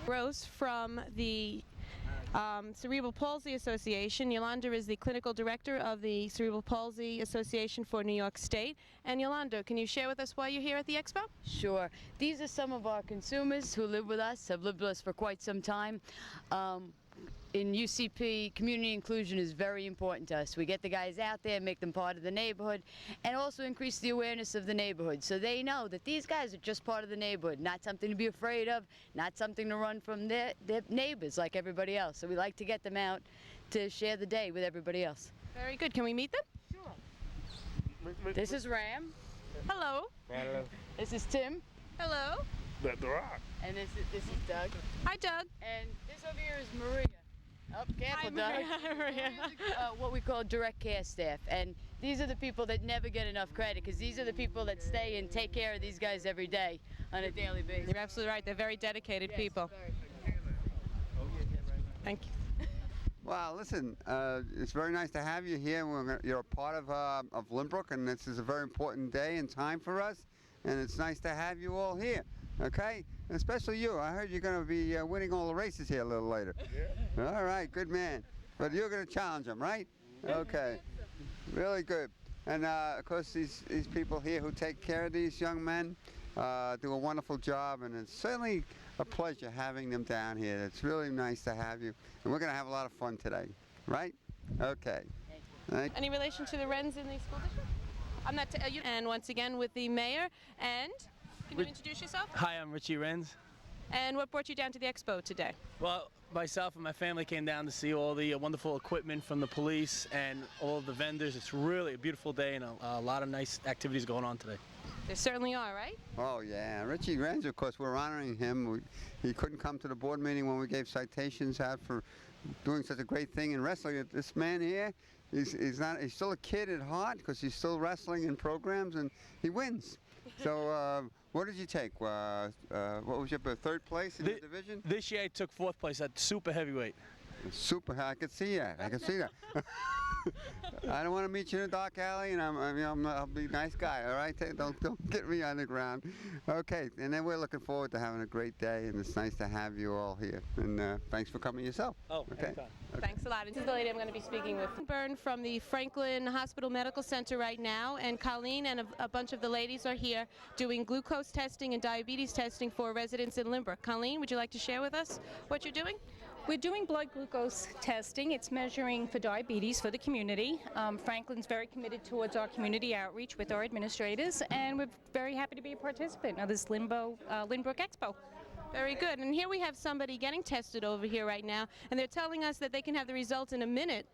Rose from the Cerebral Palsy Association. Yolanda is the clinical director of the Cerebral Palsy Association for New York State. And Yolanda, can you share with us why you're here at the Expo? Sure. These are some of our consumers who live with us, have lived with us for quite some time. In UCP, community inclusion is very important to us. We get the guys out there, make them part of the neighborhood, and also increase the awareness of the neighborhood so they know that these guys are just part of the neighborhood, not something to be afraid of, not something to run from their neighbors like everybody else. So we like to get them out to share the day with everybody else. Very good. Can we meet them? Sure. This is Ram. Hello. Hello. This is Tim. Hello. That's right. And this is Doug. Hi, Doug. And this over here is Maria. Oh, careful, Doug. Hi, Maria. What we call direct care staff, and these are the people that never get enough credit because these are the people that stay and take care of these guys every day on a daily basis. You're absolutely right. They're very dedicated people. Thank you. Well, listen, it's very nice to have you here. You're a part of Lynbrook, and this is a very important day and time for us, and it's nice to have you all here, okay? And especially you. I heard you're going to be winning all the races here a little later. Yeah. All right, good man. But you're going to challenge them, right? Okay. Really good. And, of course, these people here who take care of these young men do a wonderful job, and it's certainly a pleasure having them down here. It's really nice to have you, and we're going to have a lot of fun today, right? Okay. Thank you. Any relation to the Wrens in the school district? I'm not. And once again with the mayor. And can you introduce yourself? Hi, I'm Richie Renz. And what brought you down to the Expo today? Well, myself and my family came down to see all the wonderful equipment from the police and all of the vendors. It's really a beautiful day and a lot of nice activities going on today. There certainly are, right? Oh, yeah. Richie Renz, of course, we're honoring him. He couldn't come to the board meeting when we gave citations out for doing such a great thing in wrestling. This man here, he's still a kid at heart because he's still wrestling in programs, and he wins. So what did you take? What was your third place in the division? This year I took fourth place at super heavyweight. Super, I could see that. I could see that. I don't want to meet you in a dark alley, and I'll be a nice guy, all right? Don't get me on the ground. Okay, and then we're looking forward to having a great day, and it's nice to have you all here. And thanks for coming yourself. Oh, okay. Okay. Thanks a lot. This is the lady I'm going to be speaking with. Byrne from the Franklin Hospital Medical Center right now, and Colleen and a bunch of the ladies are here doing glucose testing and diabetes testing for residents in Lynbrook. Colleen, would you like to share with us what you're doing? We're doing blood glucose testing. It's measuring for diabetes for the community. Franklin's very committed towards our community outreach with our administrators, and we're very happy to be a participant of this Lynbrook Expo. Very good. And here we have somebody getting tested over here right now, and they're telling us that they can have the results in a minute,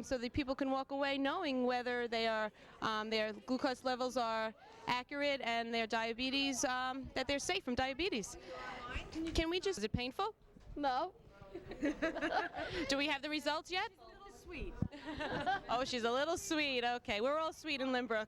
so that people can walk away knowing whether they are their glucose levels are accurate and their diabetes, that they're safe from diabetes. Can we just? Is it painful? No. Do we have the results yet? She's a little sweet. Oh, she's a little sweet. Okay, we're all sweet in Lynbrook.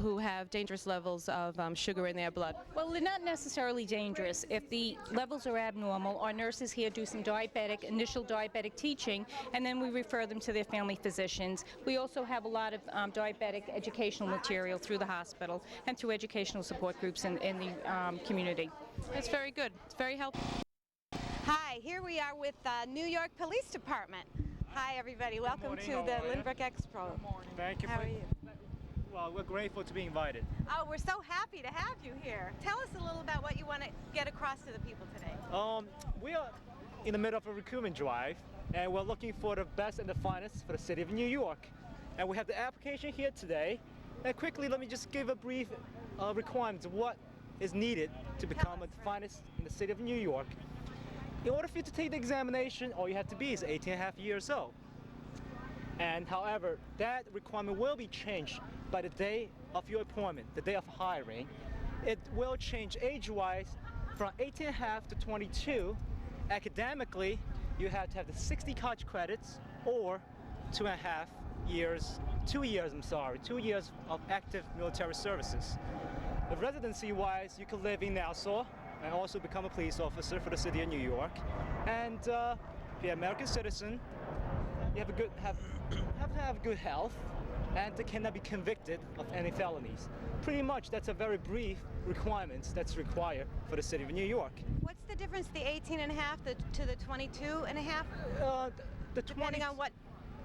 Who have dangerous levels of sugar in their blood. Well, they're not necessarily dangerous. If the levels are abnormal, our nurses here do some initial diabetic teaching, and then we refer them to their family physicians. We also have a lot of diabetic educational material through the hospital and through educational support groups in the community. That's very good. It's very helpful. Hi, here we are with the New York Police Department. Hi, everybody. Welcome to the Lynbrook Expo. Good morning. Thank you. How are you? Well, we're grateful to be invited. Oh, we're so happy to have you here. Tell us a little about what you want to get across to the people today. We are in the middle of a recruitment drive, and we're looking for the best and the finest for the city of New York. And we have the application here today. And quickly, let me just give a brief requirements of what is needed to become the finest in the city of New York. In order for you to take the examination, all you have to be is 18.5 years old. And however, that requirement will be changed by the day of your appointment, the day of hiring. It will change age-wise from 18.5 to 22. Academically, you have to have the 60 college credits or 2 years of active military services. The residency-wise, you can live in Nassau and also become a police officer for the city of New York. And if you're an American citizen, you have to have good health, and they cannot be convicted of any felonies. Pretty much, that's a very brief requirements that's required for the city of New York. What's the difference, the 18 and a half to the 22 and a half? Depending on what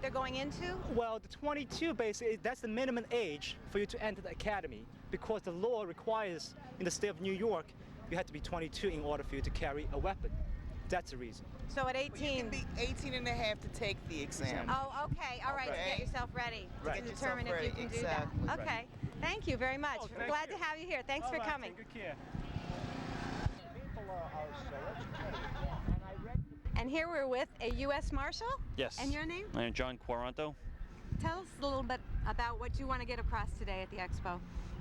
they're going into? Well, the 22 basically, that's the minimum age for you to enter the academy, because the law requires in the state of New York, you have to be 22 in order for you to carry a weapon. That's the reason. So at 18... You can be 18 and a half to take the exam. Oh, okay. All right, to get yourself ready. Right. To determine if you can do that. Okay. Thank you very much. We're glad to have you here. Thanks for coming. Take good care. And here we're with a U.S. Marshal? Yes. And your name? My name is John Quaranto. Tell us a little bit about what you want to get across today at the Expo.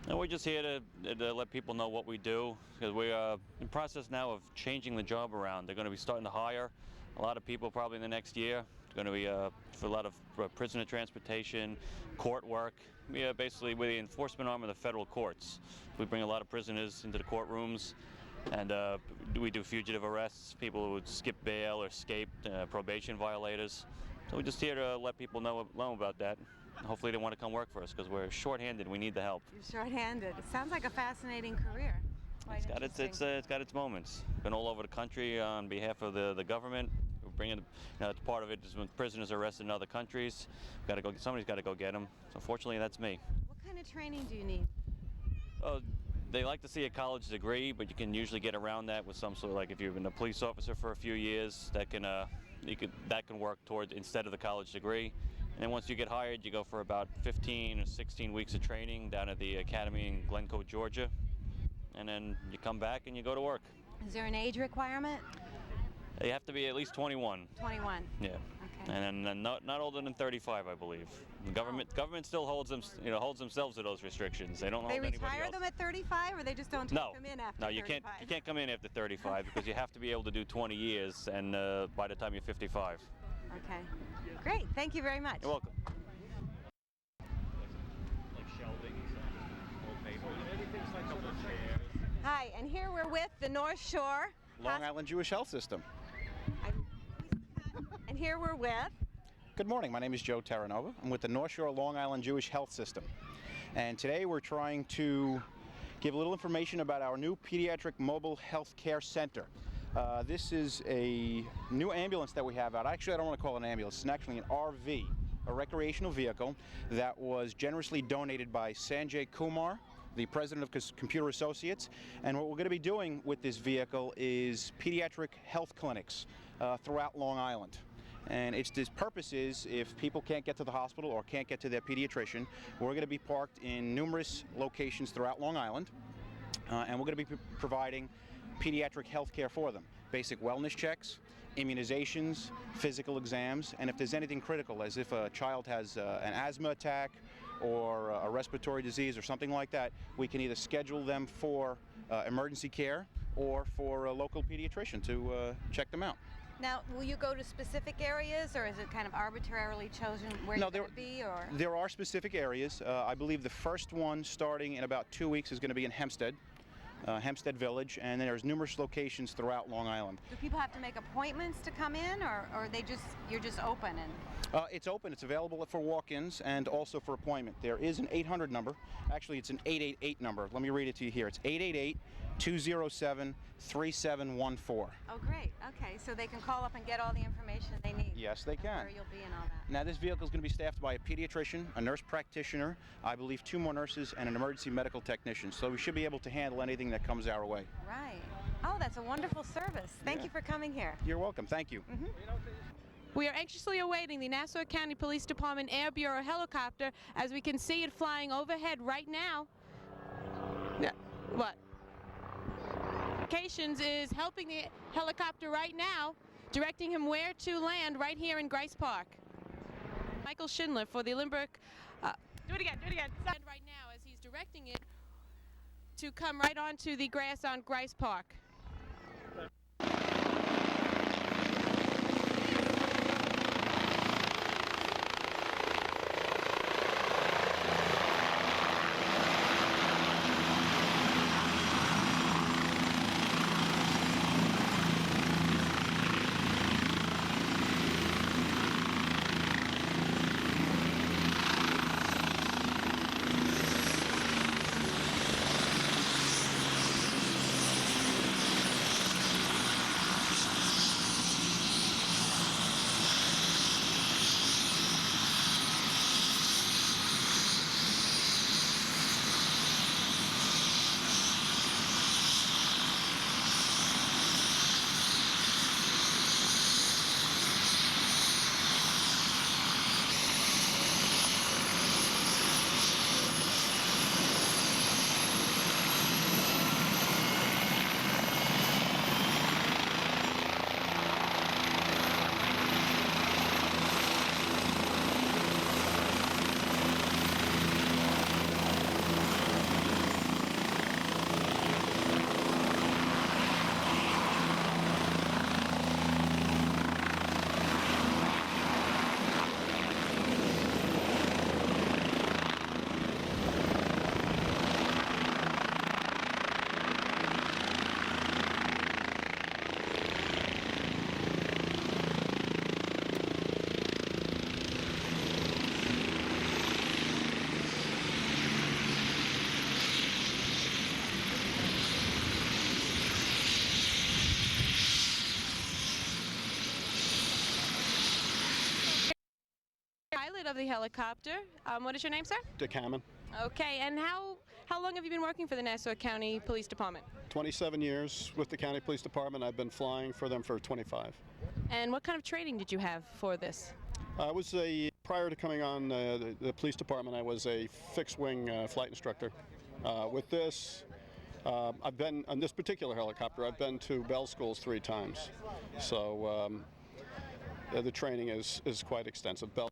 And we're just here to let people know what we do, because we are in process now of changing the job around. They're going to be starting to hire a lot of people probably in the next year. It's going to be for a lot of prisoner transportation, court work. We are basically we're the enforcement arm of the federal courts. We bring a lot of prisoners into the courtrooms, and we do fugitive arrests, people who would skip bail or escape, probation violators. So we're just here to let people know about that. Hopefully they want to come work for us, because we're short-handed. We need the help. You're short-handed. It sounds like a fascinating career. It's got its moments. Been all over the country on behalf of the government. We're bringing, it's part of it is when prisoners are arrested in other countries. Somebody's got to go get them. So fortunately, that's me. What kind of training do you need? Oh, they like to see a college degree, but you can usually get around that with some sort of, like if you've been a police officer for a few years, that can work towards instead of the college degree. And then once you get hired, you go for about 15 or 16 weeks of training down at the academy in Glencoe, Georgia. And then you come back and you go to work. Is there an age requirement? You have to be at least 21. 21. Yeah. Okay. And then not older than 35, I believe. The government still holds themselves to those restrictions. They don't hold anybody else. They retire them at 35, or they just don't take them in after 35? No, you can't come in after 35 because you have to be able to do 20 years, and by the time you're 55. Okay. Great. Thank you very much. You're welcome. Hi, and here we're with the North Shore Long Island Jewish Health System. And here we're with... Good morning, my name is Joe Terranova. I'm with the North Shore Long Island Jewish Health System. And today we're trying to give a little information about our new Pediatric Mobile Health Care Center. This is a new ambulance that we have out. Actually, I don't want to call it an ambulance. It's actually an RV, a recreational vehicle that was generously donated by Sanjay Kumar, the president of Computer Associates. And what we're going to be doing with this vehicle is pediatric health clinics throughout Long Island. And its purpose is, if people can't get to the hospital or can't get to their pediatrician, we're going to be parked in numerous locations throughout Long Island, and we're going to be providing pediatric health care for them. Basic wellness checks, immunizations, physical exams, and if there's anything critical, as if a child has an asthma attack or a respiratory disease or something like that, we can either schedule them for emergency care or for a local pediatrician to check them out. Now, will you go to specific areas, or is it kind of arbitrarily chosen where you're going to be? Or? There are specific areas. I believe the first one, starting in about 2 weeks, is going to be in Hempstead. Hempstead Village, and there's numerous locations throughout Long Island. Do people have to make appointments to come in, or you're just open? And it's open. It's available for walk-ins and also for appointment. There is an 800 number. Actually, it's an 888 number. Let me read it to you here. It's 888-207-3714. Oh, great. Okay, so they can call up and get all the information they need. Yes, they can. Where you'll be and all that. Now, this vehicle is going to be staffed by a pediatrician, a nurse practitioner, I believe 2 more nurses, and an emergency medical technician. So we should be able to handle anything that comes our way. Right. Oh, that's a wonderful service. Thank you for coming here. You're welcome. Thank you. Mm-hmm. We are anxiously awaiting the Nassau County Police Department Air Bureau helicopter, as we can see it flying overhead right now. What? Communications is helping the helicopter right now, directing him where to land right here in Grice Park. Michael Schindler for the Limburg. Do it again. Stop. Right now, as he's directing it to come right onto the grass on Grice Park. pilot of the helicopter. What is your name, sir? Dick Hammond. Okay, and how long have you been working for the Nassau County Police Department? 27 years with the County Police Department. I've been flying for them for 25. And what kind of training did you have for this? Prior to coming on the police department, I was a fixed-wing flight instructor. With this, I've been, on this particular helicopter, I've been to Bell schools 3 times. So the training is quite extensive. Bell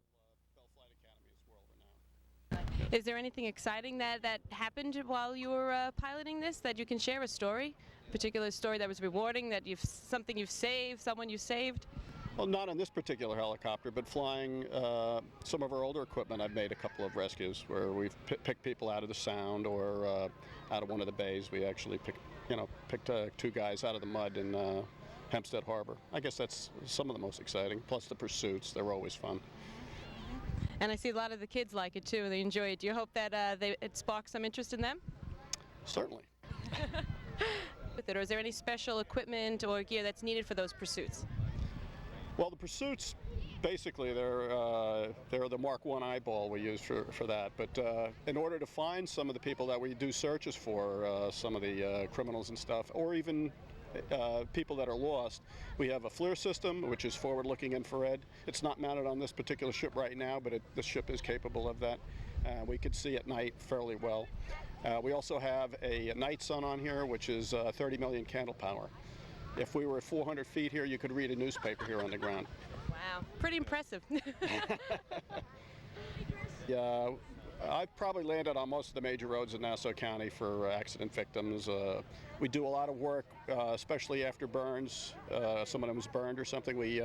Flight Academy is world-renowned. Is there anything exciting that happened while you were piloting this that you can share, a story? A particular story that was rewarding, that something you've saved, someone you saved? Well, not on this particular helicopter, but flying some of our older equipment. I've made a couple of rescues where we've picked people out of the Sound or out of one of the bays. We actually picked 2 guys out of the mud in Hempstead Harbor. I guess that's some of the most exciting. Plus the pursuits, they're always fun. And I see a lot of the kids like it too. They enjoy it. Do you hope that it sparks some interest in them? Certainly. With it, or is there any special equipment or gear that's needed for those pursuits? Well, the pursuits, basically, they're the Mark I eyeball we use for that. But in order to find some of the people that we do searches for, some of the criminals and stuff, or even people that are lost, we have a FLIR system, which is forward-looking infrared. It's not mounted on this particular ship right now, but the ship is capable of that. We could see at night fairly well. We also have a night sun on here, which is 30 million candle power. If we were at 400 feet here, you could read a newspaper here on the ground. Wow, pretty impressive. Yeah, I've probably landed on most of the major roads in Nassau County for accident victims. We do a lot of work, especially after burns. Someone was burned or something. We,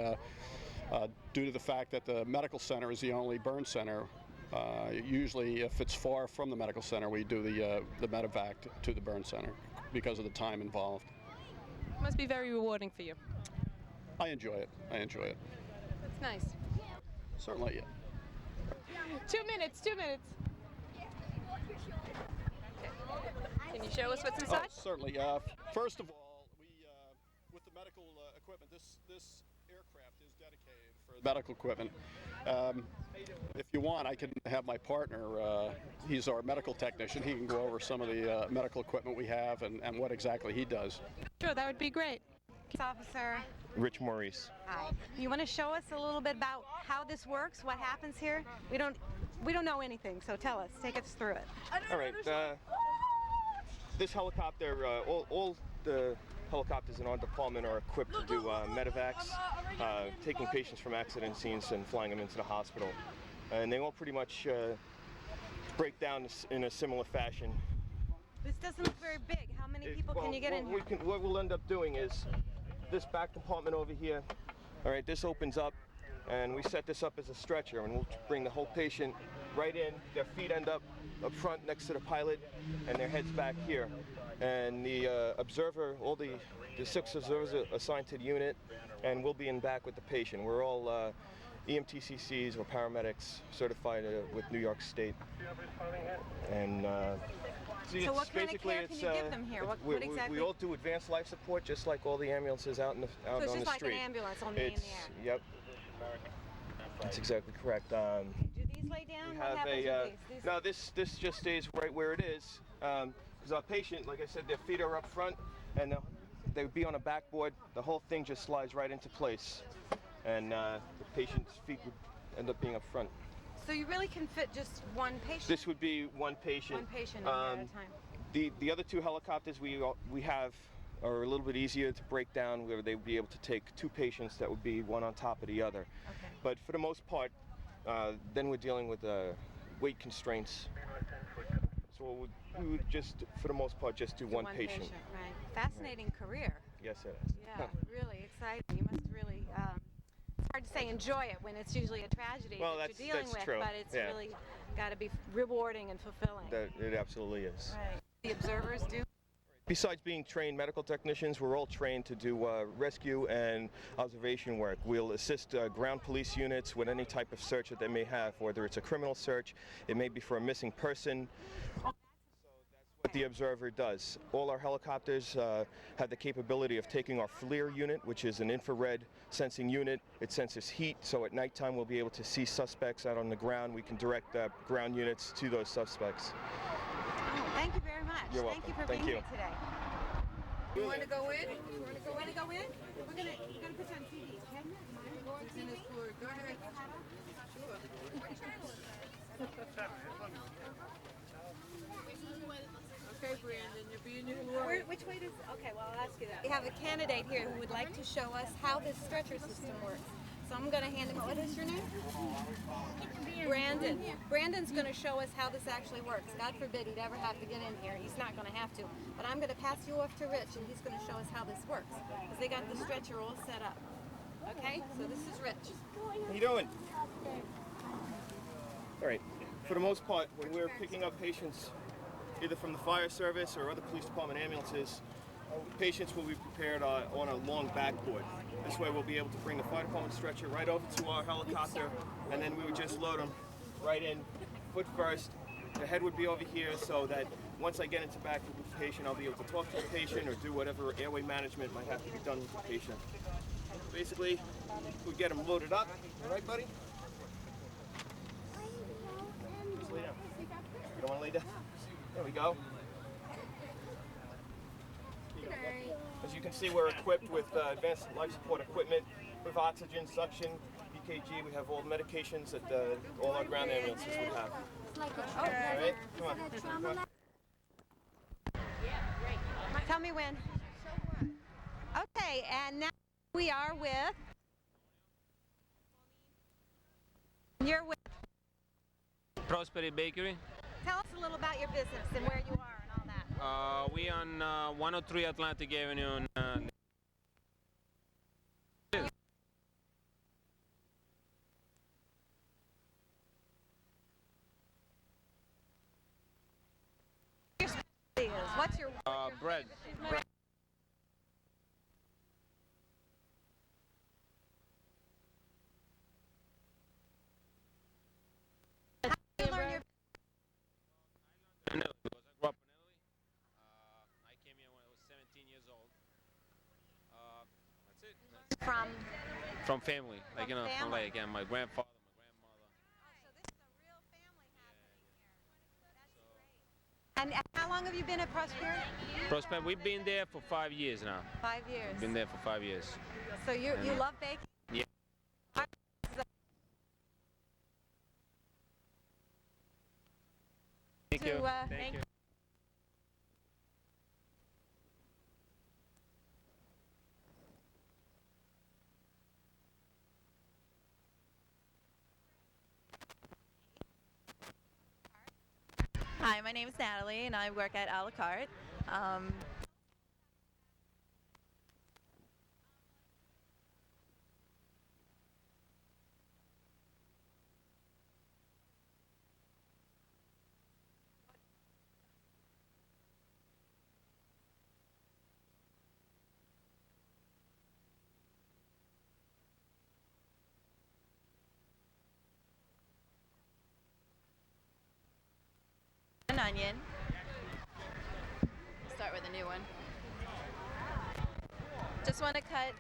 due to the fact that the medical center is the only burn center, usually if it's far from the medical center, we do the medevac to the burn center because of the time involved. Must be very rewarding for you. I enjoy it. That's nice. Certainly, yeah. 2 minutes, 2 minutes. Can you show us what's inside? Oh, certainly. First of all, with the medical equipment, this aircraft is dedicated for medical equipment. If you want, I can have my partner, he's our medical technician, he can go over some of the medical equipment we have and what exactly he does. Sure, that would be great. Officer. Rich Maurice. Hi. You want to show us a little bit about how this works, what happens here? We don't know anything, so tell us, take us through it. All right. This helicopter, all the helicopters in our department are equipped to do medevacs, taking patients from accident scenes and flying them into the hospital. And they all pretty much break down in a similar fashion. This doesn't look very big. How many people can you get in here? What we'll end up doing is this back compartment over here, all right, this opens up and we set this up as a stretcher and we'll bring the whole patient right in. Their feet end up front next to the pilot and their heads back here. And the observer, all the 6 observers are assigned to the unit and we'll be in back with the patient. We're all EMTCCs or paramedics certified with New York State. And so what kind of care can you give them here? What exactly? We all do advanced life support, just like all the ambulances out on the street. So it's just like an ambulance, only in the air. Yep. That's exactly correct. Do these lay down? What happens with these? No, this just stays right where it is. Because our patient, like I said, their feet are up front, and they would be on a backboard. The whole thing just slides right into place, and the patient's feet would end up being up front. So you really can fit just one patient? This would be one patient. One patient in here at a time. The other 2 helicopters we have are a little bit easier to break down, where they would be able to take 2 patients that would be one on top of the other. Okay. But for the most part, then we're dealing with weight constraints. So we would just, for the most part, just do one patient. Right. Fascinating career. Yes, it is. Yeah, really exciting. You must really. It's hard to say enjoy it when it's usually a tragedy that you're dealing with, true. but it's really got to be rewarding and fulfilling. It absolutely is. Right. The observers do. Besides being trained medical technicians, we're all trained to do rescue and observation work. We'll assist ground police units with any type of search that they may have, whether it's a criminal search, it may be for a missing person. So that's what the observer does. All our helicopters have the capability of taking our FLIR unit, which is an infrared sensing unit. It senses heat, so at nighttime we'll be able to see suspects out on the ground. We can direct ground units to those suspects. Oh, thank you very much. You're Thank you welcome. for Thank being you. here today. You want to go in? You want to go in? We're gonna put you on TV, okay? Go ahead. Okay, Brandon, you're being your Which way does? Okay, well I'll ask you that. We have a candidate here who would like to show us how this stretcher system works. So I'm going to hand him. What is your name? Brandon. Brandon's going to show us how this actually works. God forbid he'd ever have to get in here. He's not going to have to. But I'm going to pass you off to Rich, and he's going to show us how this works. Because they got the stretcher all set up. Okay? So this is Rich. How you doing? All right. For the most part, when we're picking up patients, either from the fire service or other police department ambulances, patients will be prepared on a long backboard. This way we'll be able to bring the fire department stretcher right over to our helicopter, and then we would just load them right in, foot first. The head would be over here so that once I get into back with the patient, I'll be able to talk to the patient or do whatever airway management might have to be done with the patient. Basically, we get them loaded up. All right, buddy? Just lay down. You don't want to lay down? There we go. As you can see, we're equipped with advanced life support equipment, with oxygen, suction, EKG. We have all the medications that all our ground ambulances would have. All right, come on. Tell me when. Okay, and now we are with. You're with. Prosperity Bakery. Tell us a little about your business and where you are and all that. We on 103 Atlantic Avenue. What's your bread. How did you learn your Because I grew up in Italy. I came here when I was 17 years old. That's it. From family, like From from family. like my grandfather, my grandmother. So this is a real family happening here. That's great. And how long have you been at Prosperity? Prosper, we've been there for 5 years now. 5 years. We've been there for 5 years. So you love baking? Yeah. Thank you. Thank you. Hi, my name is Natalie, and I work at A La Carte. An onion. Start with a new one. Just want to cut.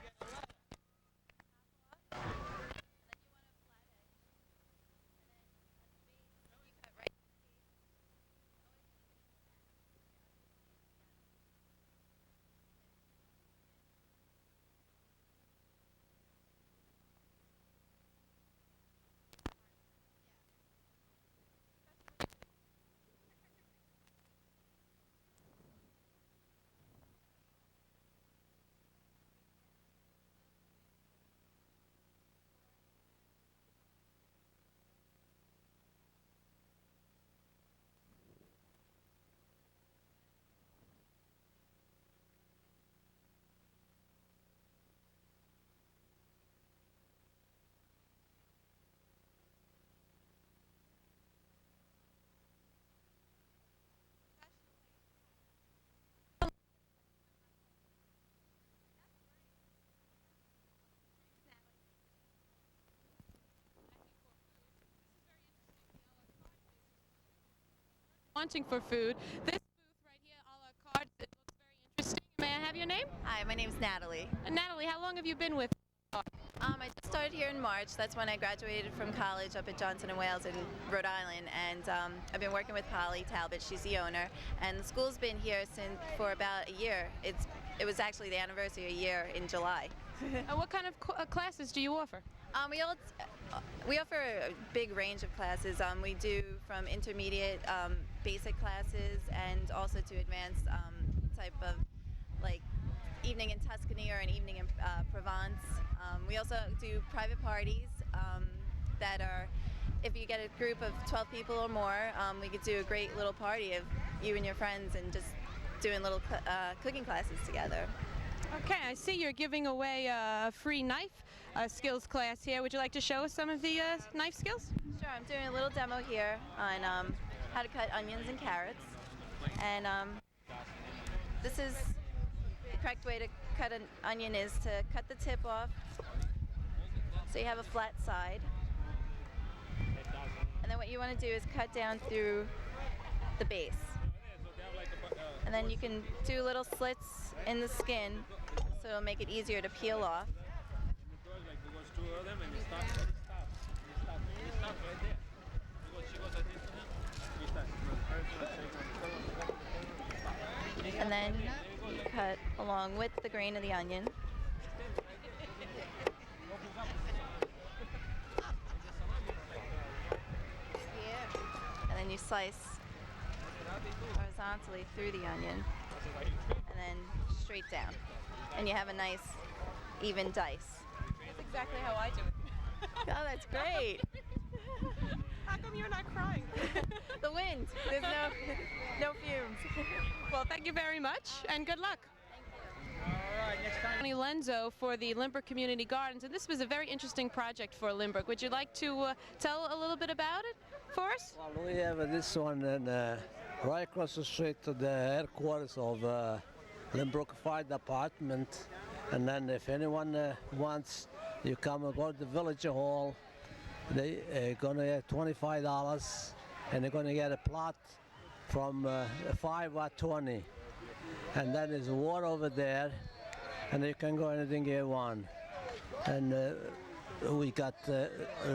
Wanting for food. This booth right name? Hi, my name's Natalie. Natalie, how long have you been with? I just started here in March. That's when I graduated from college up at Johnson & Wales in Rhode Island, and I've been working with Polly Talbot. She's the owner, and the school's been here for about a year. It was actually the anniversary, a year in July. What kind of classes do you offer? We offer a big range of classes. We do from intermediate basic classes and also to advanced type of like evening in Tuscany or an evening in Provence. We also do private parties that are, if you get a group of 12 people or more, we could do a great little party of you and your friends and just doing little cooking classes together. Okay, I see you're giving away a free knife skills class here. Would you like to show us some of the knife skills? Sure, I'm doing a little demo here on how to cut onions and carrots. And this is the correct way to cut an onion is to cut the tip off so you have a flat side. And then what you want to do is cut down through the base. And then you can do little slits in the skin so it'll make it easier to peel off. And then you cut along with the grain of the onion. And then you slice horizontally through the onion and then straight down. And you have a nice even dice. That's exactly how I do it. Oh, that's great. How come you're not crying? The wind. There's no fumes. Well, thank you very much and good luck. Tony Lenzo for the Lynbrook Community Gardens, and this was a very interesting project for Lynbrook. Would you like to tell a little bit about it for us? Well, we have this one right across the street to the headquarters of Lynbrook Fire Department, and then if anyone wants, you come and go to the Village Hall. They're going to get $25, and they're going to get a plot from 5 or 20. And then there's water over there, and you can go anything you want. And we got a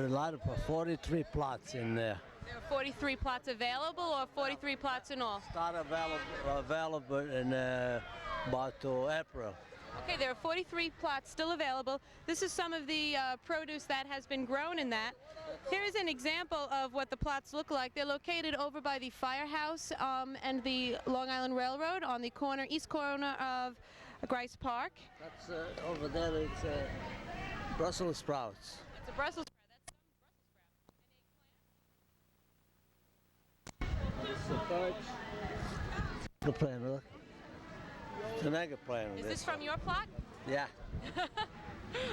lot of 43 plots in there. There are 43 plots available, or 43 plots in all? Start available in about April. Okay, there are 43 plots still available. This is some of the produce that has been grown in that. Here is an example of what the plots look like. They're located over by the firehouse and the Long Island Railroad on the east corner of Grice Park. That's over there, it's Brussels sprouts. It's a Brussels sprout. That's some Brussels sprouts. The plant, look. It's an egg plant. Is this from your plot? Yeah.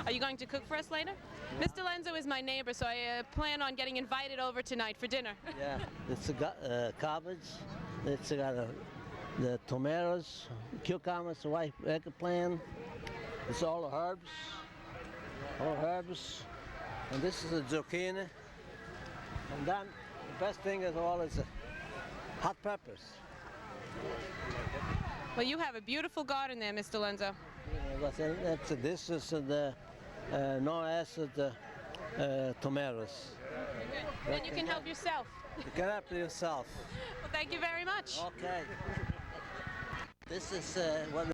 Are you going to cook for us later? Yeah. Mr. Lenzo is my neighbor, so I plan on getting invited over tonight for dinner. Yeah, it's got cabbage, it's got the tomatoes, cucumbers, white eggplant, it's all herbs, and this is a zucchini, and then the best thing of all is hot peppers. Well, you have a beautiful garden there, Mr. Lenzo. This is the no-acid tomatoes. Then you can help yourself. You can help yourself. Well, thank you very much. Okay. This is what.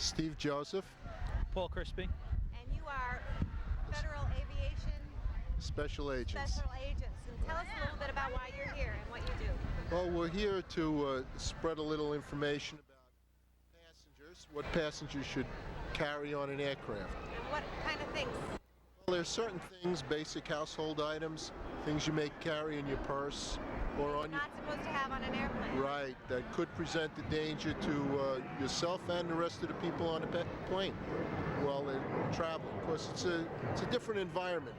Steve Joseph, Paul Crispy. And you are Federal Aviation Special Agents. Special Agents. And tell us a little bit about why you're here and what you do. Well, we're here to spread a little information about passengers, what passengers should carry on an aircraft. And what kind of things? Well, there's certain things, basic household items, things you may carry in your purse or on your... Not supposed to have on an airplane. Right, that could present a danger to yourself and the rest of the people on the plane while they're traveling. Of course, it's a different environment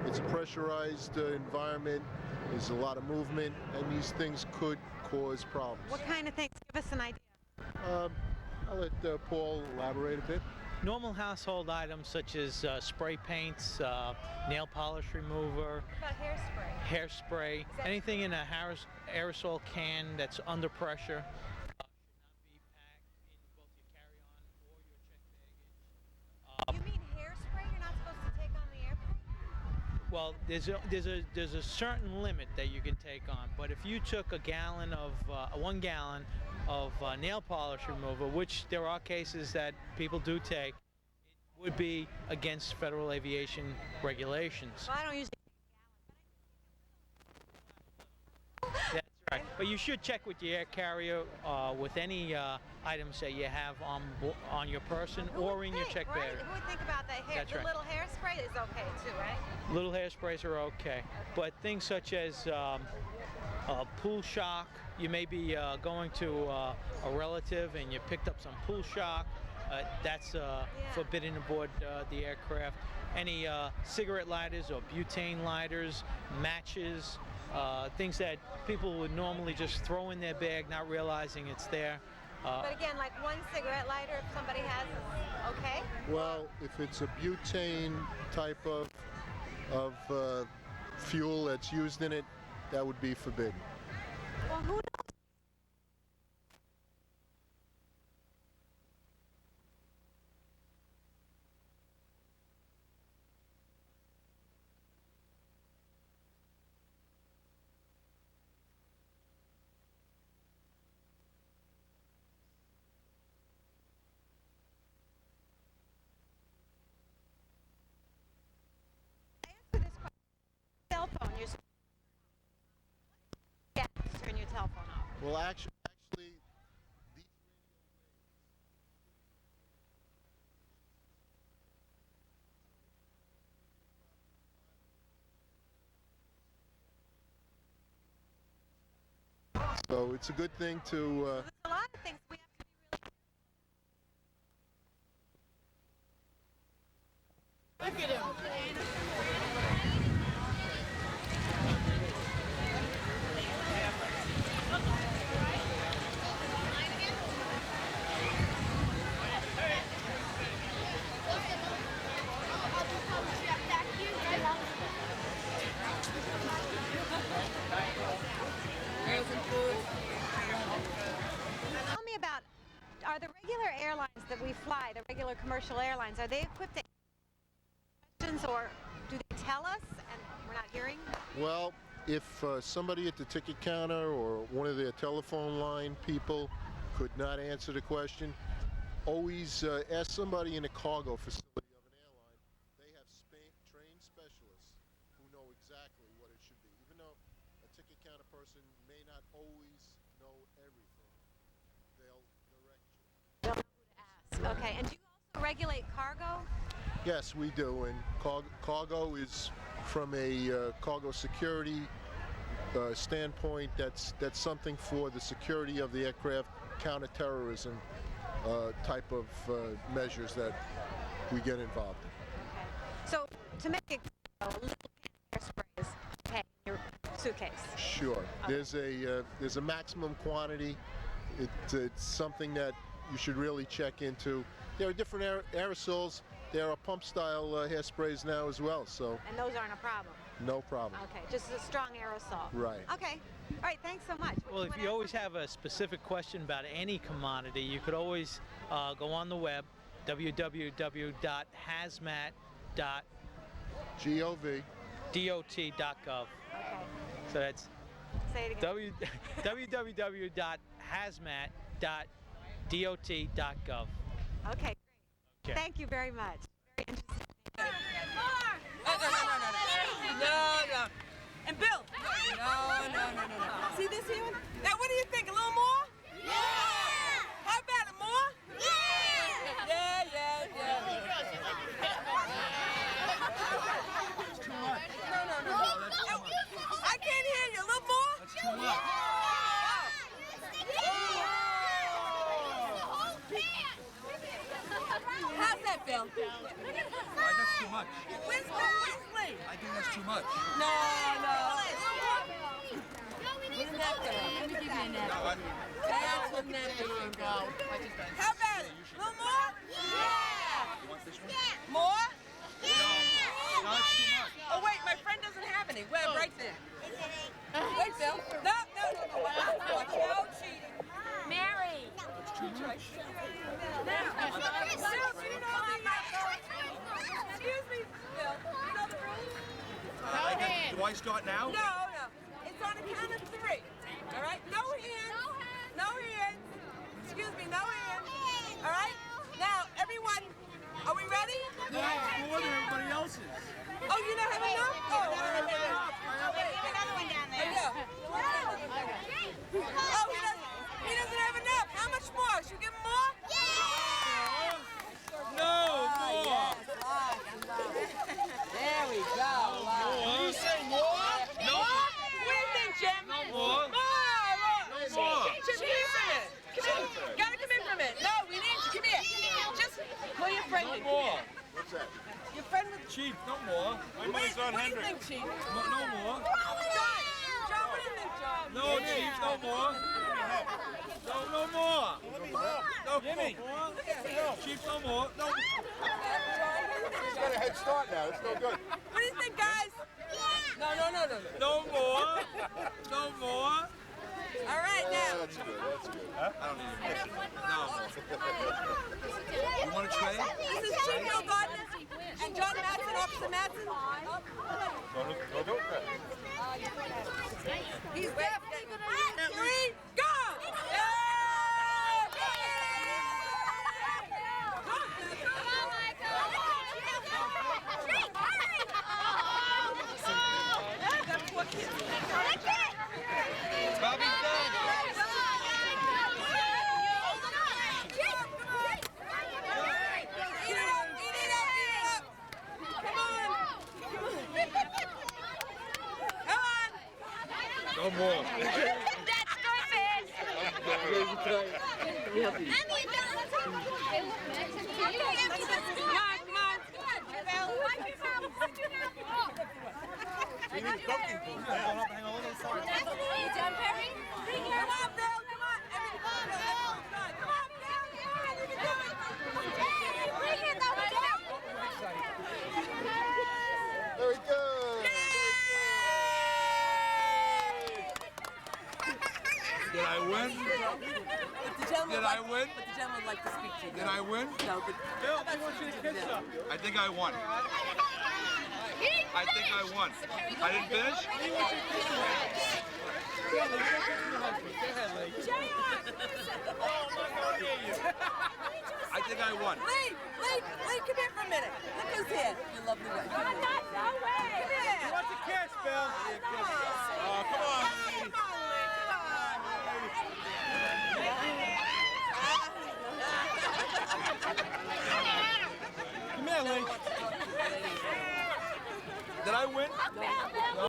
It's a pressurized environment. There's a lot of movement, and these things could cause problems. What kind of things? Give us an idea. I'll let Paul elaborate a bit. Normal household items such as spray paints, nail polish remover, What about hairspray? hairspray, anything in a aerosol can that's under pressure. You mean hairspray you're not supposed to take on the airplane? Well, there's a certain limit that you can take on, but if you took a gallon of 1 gallon of nail polish remover, which there are cases that people do take, it would be against federal aviation regulations. Well, I don't usually. That's right. But you should check with your air carrier with any items that you have on your person or in your check bag. Right? Who would think about that? That's The right. little hairspray is okay too, right? Little hairsprays are okay, but things such as pool shock, you may be going to a relative and you picked up some pool shock, that's forbidden aboard the aircraft. Any cigarette lighters or butane lighters, matches, things that people would normally just throw in their bag not realizing it's there. But again, like one cigarette lighter, if somebody has, is okay? Well, if it's a butane type of fuel that's used in it, that would be forbidden. Well, who knows? Cell phone. Turn your telephone off. Well, actually, so it's a good thing to. There's a lot of things we have to be really. Look at him. Tell me about, are the regular airlines that we fly, the regular commercial airlines, are they equipped to answer questions, or do they tell us and we're not hearing? Well, if somebody at the ticket counter or one of their telephone line people could not answer the question, always ask somebody in the cargo facility of an airline. They have trained specialists who know exactly what it should be. Even though a ticket counter person may not always know everything, they'll direct you. They'll know who to ask. Okay, and do you also regulate cargo? Yes, we do, and cargo is from a cargo security standpoint. That's something for the security of the aircraft, counterterrorism type of measures that we get involved in. Okay. So to make it a little hairspray is okay in your suitcase. Sure. Okay. There's a maximum quantity. It's something that you should really check into. There are different aerosols. There are pump-style hairsprays now as well. So. And those aren't a problem. No problem. Okay, just a strong aerosol. Right. Okay. All right. Thanks so much. Well, if you always have a specific question about any commodity, you could always go on the web, www.hazmat.gov. Okay. So that's Say it again. www.hazmat.dot.gov. Okay, great. Okay. Thank you very much. Very interesting. No. And Bill. No. See this here? Now, what do you think? A little more? Yeah. How about it more? Yeah. No. I can't hear you. A little more? That's too much. How's that, Bill? Bill. That's too much. Where's Lee? I think that's too much. No. Where's the nectar? Let me give you a nectar. That's what nectar should go. How about it? A little more? Yeah. You want this one? More? No, that's too much. Oh wait, my friend doesn't have any. Well, right there. Wait, Bill. No. No cheating. Mary. That's too much. Excuse me, Bill. You know the rules? Do I start now? No. It's on a count of 3. All right? No hands. No hands. Excuse me, no hands. All right? Now, everyone, are we ready? Yeah, more than everybody else's. Oh, you don't have enough? Oh, all right. Another one down there. Oh, he doesn't have enough. How much more? Should we give him more? No, more. There we go. Did you say more? No. What do you think, Jim? No more. More. No more. Jim, come here for a minute. Come here. Gotta come in for a minute. No, we need you. Come here. Just call your friend. No more. What's that? Your friend with... Chief, no more. My money's on What do you Hendrick. think, Chief? No more. John, what do you think, John? No, Chief, no more. No more. No Jimmy. more. Chief, no more. No. He's got a head start now. It's no good. What do you think, guys? No. No more. No more. All right, now. That's good. I don't need a mission. No. You want a tray? This is Chief Bill Gardner and John Matson, Officer Matson. Go do it. He's there. 3, go! Bobby's done. Eat it up. Come on. No more. That's We need cooking. Hang on, let's start. You done, Perry? Come on, Bill. Come on. Come on, Bill. You can do it. Very good. Did I win? Did I win? But the gentleman would like to speak to you. Did I win? No, but Bill, I want you to kiss her. I think I won. I think I won. I didn't finish? I think I won. Lee, come here for a minute. Look who's here. You lovely guy. No way. Come here. He wants a kiss, Bill. Oh, come on. Come on, Lee. Come here, Lee. Did I win? No.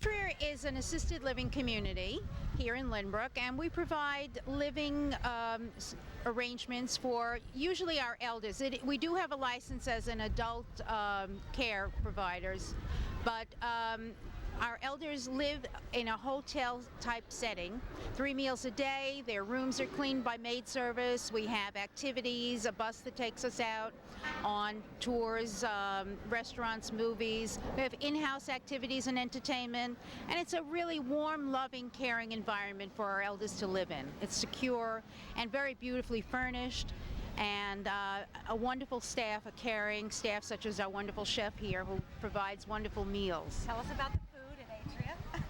Trier is an assisted living community here in Lynbrook, and we provide living arrangements for usually our elders. We do have a license as an adult care providers, but our elders live in a hotel type setting, 3 meals a day. Their rooms are cleaned by maid service. We have activities, a bus that takes us out on tours, restaurants, movies. We have in-house activities and entertainment, and it's a really warm, loving, caring environment for our elders to live in. It's secure and very beautifully furnished, and a wonderful staff, a caring staff such as our wonderful chef here who provides wonderful meals. Tell us about the food at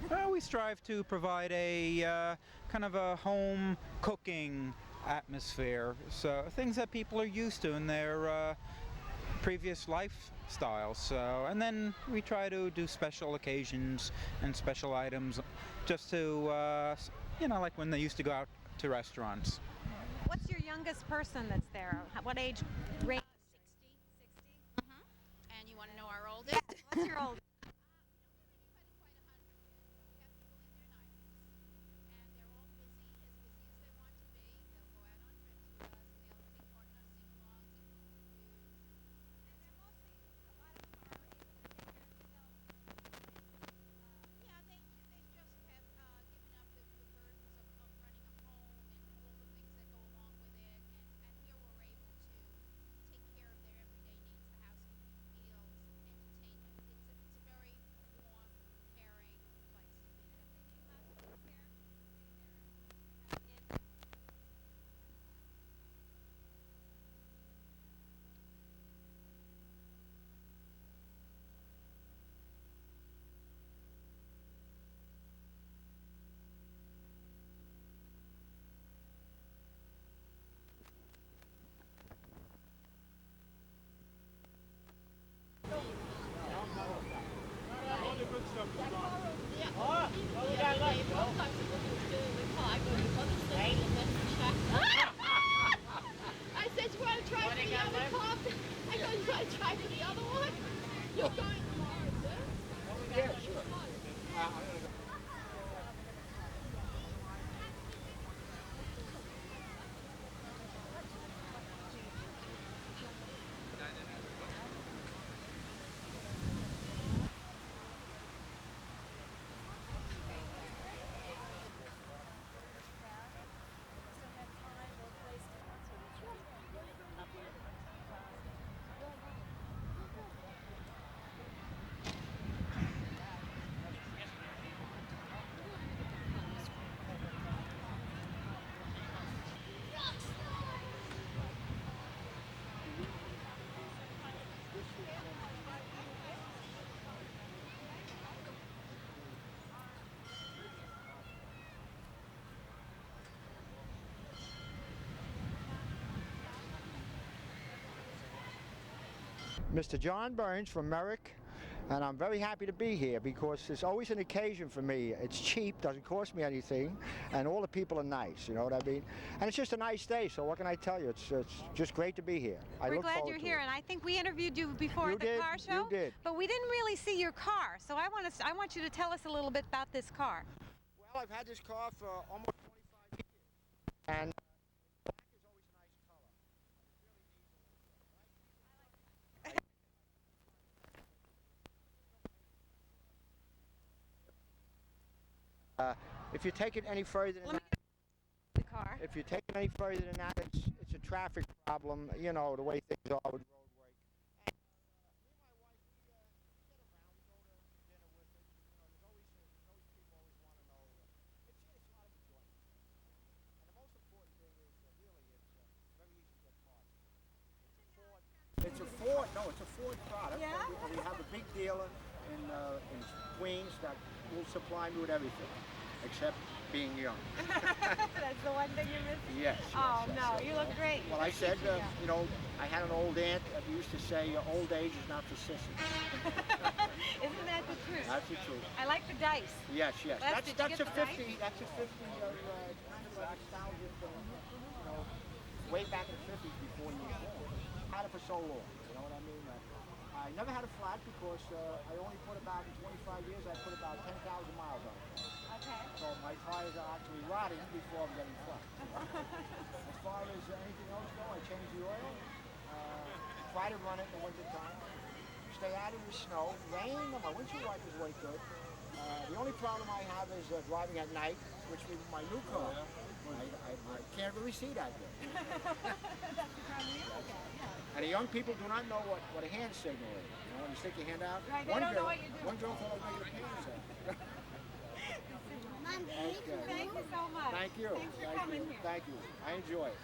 Atria. We strive to provide a kind of a home cooking atmosphere, so things that people are used to in their previous lifestyles. So, and then we try to do special occasions and special items, just to you know, like when they used to go out to restaurants. What's your young youngest person that's there? What age range? 60. And you want to know our oldest? What's your oldest? I said, you want to try for the other club? I go, you want to try for the other one? You're going tomorrow, sir? Yeah, sure. Mr. John Burns from Merrick, and I'm very happy to be here because it's always an occasion for me. It's cheap, doesn't cost me anything, and all the people are nice, you know what I mean? And it's just a nice day, so what can I tell you? It's just great to be here. We're glad you're here, and I think we interviewed you before at the car show. You did. But we didn't really see your car, so I want you to tell us a little bit about this car. Well, I've had this car for almost 25 years, and black is always a nice color. If you take it any further than that, the car. If you take it any further than that, it's a traffic problem. You know the way things are with road work. And, me and my wife, we get around. We go to dinner with it. You know, there's always people always want to know. It's a lot of enjoyment. And the most important thing is really it's very easy to get parts. It's a Ford. No, it's a Ford product. Yeah? We have a big dealer in Queens that will supply me with everything, except being young. That's the one thing you're missing? Yes. Oh, yes, no, yes. you look great. Well, I said, you know, I had an old aunt that used to say, old age is not for sissies. Isn't that the truth? That's the truth. I like the dice. Yes, yes. Les, That's did you a get the 50. dice? That's a 50 of kind of a nostalgic, you know, way back in the 50s before you were born. Had it for so long. You know what I mean? I never had a flat because I only put about, in 25 years, I put about 10,000 miles on it. Okay. So my tires are actually rotting before I'm getting flat. As far as anything else goes, I change the oil, try to run it in the winter time, stay out of the snow, rain, my windshield wipers work good. The only problem I have is driving at night, which with my new car, I can't really see that good. And the young people do not know what a hand signal is. You know, when you stick your hand out, Right, they don't know what you do. one girl thought I was making a penis sign. Thank you so much. Thank you. Thanks for coming here. Thank you. I enjoy it.